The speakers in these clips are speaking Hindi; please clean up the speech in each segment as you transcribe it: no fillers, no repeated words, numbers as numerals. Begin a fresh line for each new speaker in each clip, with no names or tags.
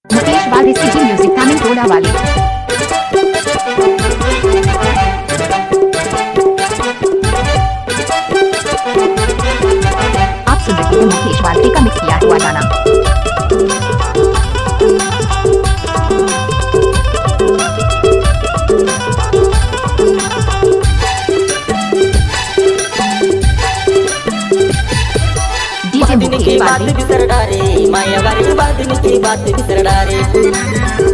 मुकेश वाले सिटी म्यूजिक थाने टोला वाले। आप सुन रहे हैं मुकेश वाले का मिक्स किया हुआ गाना।
बादिन की बात बिसर डारे मायावारी, बादिन की बात बिसर डारे,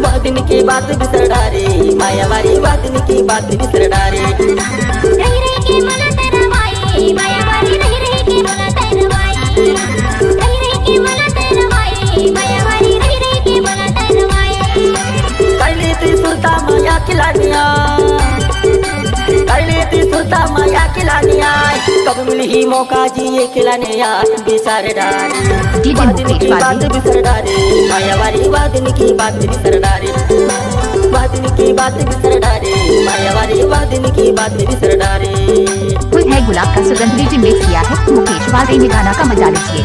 बादिन की बात बिसर डारे मायावारी, बादिन की बात बिसर डारे।
रही रही के मन तरवाई मायावारी, रही रही के मन तरवाई, रही रही के मन तरवाई मायावारी, रही रही के मन तरवाई।
कैली ती सुरता माया खिलानिया, कैली ती सुरता माया खिलानिया, कब मिली ही मौका जिए खिलाने यार बिसर डारे। बादिन की बात बिसर डारे मायावारी, बादिन की बात बिसर डारे, बादिन की बात बिसर डारे मायावारी, बादिन की बात बिसर डारे।
फुल है गुलाब का सुगंध लीजिए मिक्स किया है मुकेश वाले में, गाना का मजा लीजिए।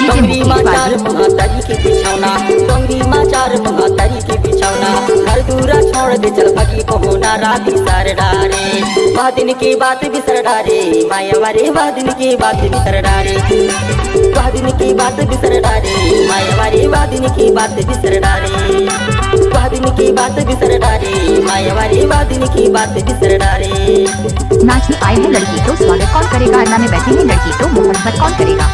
डोंगरी माचार महातारी के बिछौना, डोंगरी माचार महातारी के बिछौना, घर दूरा छोड़ दे चल भागी पहुना राती सार डारे। बादिन की बात बिसर डारे मायावारी, बादिन की बात बिसर डारे, बादिन की बात बिसर डारे मायावारी, बादिन की बात बिसर डारे, बादिन की बात बिसर डारे मायावारी, बादिन की बात बिसर डारे।
नाचने आए हैं लड़की तो स्वागत कौन करेगा, अन्ना में बैठे हैं लड़की तो मोहब्बत कौन करेगा।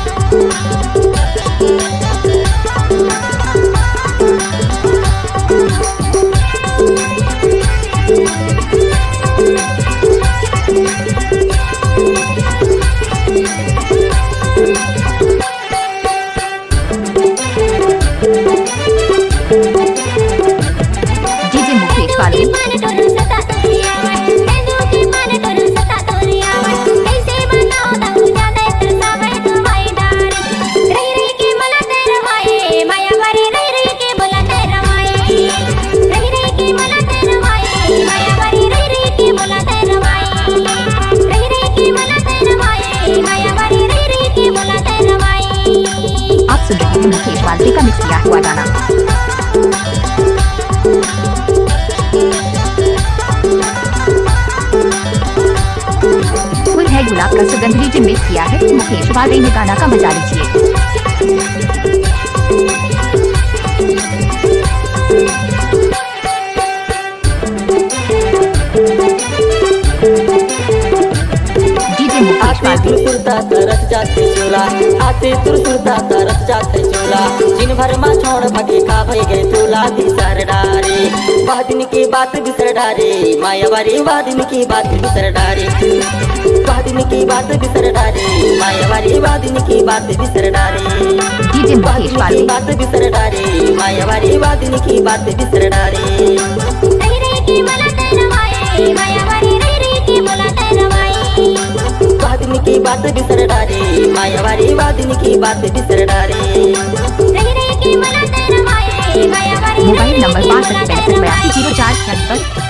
डीजे मुकेश वाले।
मन टोरू सता तोरिया वे, तेंदू के मन टोरू सता तोरिया वे, कैसे मनाओ दाऊ जाने तरसावे तुम्हारी डारी। रही रही के मन तरवाए मायावारी, रही रही के बोला तरवाए, रही रही के मन तरवाए मायावारी, रही रही के बोला तरवाए, रही रही के मन तरवाए मायावारी, रही रही के बोला तरवाए।
आप सुन रहे हैं मुकेश वाले का मिक्स किया हुआ गाना। फुल है गुलाब का सुगंध लीजिए मिक्स किया है मुकेश वाले में, गाना का मजा लीजिए। डीजे मुकेश
आते
वाले।
तुरसुरता तरस जाते चोला, आते तुरसुरता तरस जाते चोला, दिन भर माँ छोड़ भागे का भई गए चोला बिसर डारे। बादिन की बात बिसर डारे मायावारी, बादिन की बात बिसर डारे, बादिन की बात बिसर डारे मायावारी, बादिन की बात बिसर डारे,
डीजे मुकेश
बादिन
वाले।
की बात बिसर डारे मायावारी, बादिन की बात बिसर डारे।
रही रही के मन तरवाए मायावारी, रही रही के बोला तरवाए,
बादिन की बात बिसर डारे मायावारी, बादिन की बात बिसर डारे।
रही रही के मन तरवाए मायावारी,
मोबाइल नंबर 62658204 पर।